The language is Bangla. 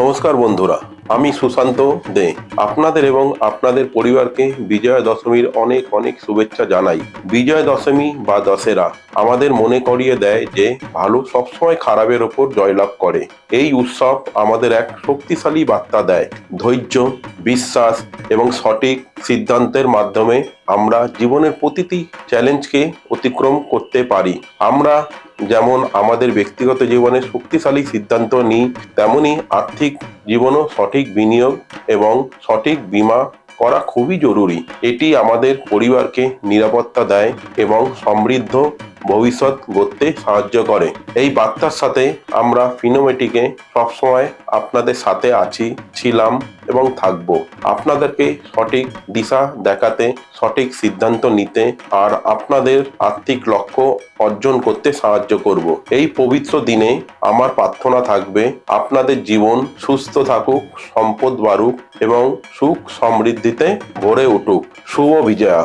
নমস্কার বন্ধুরা, আমি সুশান্ত দে। আপনাদের এবং আপনাদের পরিবারকে বিজয়া দশমীর অনেক অনেক শুভেচ্ছা জানাই। বিজয়া দশমী বা দশেরা আমাদের মনে করিয়ে দেয় যে ভালো সবসময় খারাপের ওপর জয়লাভ করে। এই উৎসব আমাদের এক শক্তিশালী বার্তা দেয়। ধৈর্য, বিশ্বাস এবং সঠিক সিদ্ধান্তের মাধ্যমে আমরা জীবনের প্রতিটি চ্যালেঞ্জকে অতিক্রম করতে পারি। আমরা যেমন আমাদের ব্যক্তিগত জীবনে শক্তিশালী সিদ্ধান্ত নিই, তেমনি আর্থিক জীবনও সঠিক বিনিয়োগ এবং সঠিক বীমা করা খুবই জরুরি। এটি আমাদের পরিবারকে নিরাপত্তা দেয় এবং সমৃদ্ধ ভবিষ্যৎ গড়তে সাহায্য করে। এই বার্তার সাথে আমরা ফিনোমেটিকে সবসময় আপনাদের সাথে আছি, ছিলাম এবং থাকব। আপনাদেরকে সঠিক দিশা দেখাতে, সঠিক সিদ্ধান্ত নিতে আর আপনাদের আর্থিক লক্ষ্য অর্জন করতে সাহায্য করব। এই পবিত্র দিনে আমার প্রার্থনা থাকবে আপনাদের জীবন সুস্থ থাকুক, সম্পদ বাড়ুক এবং সুখ সমৃদ্ধিতে ভরে উঠুক। শুভ বিজয়া।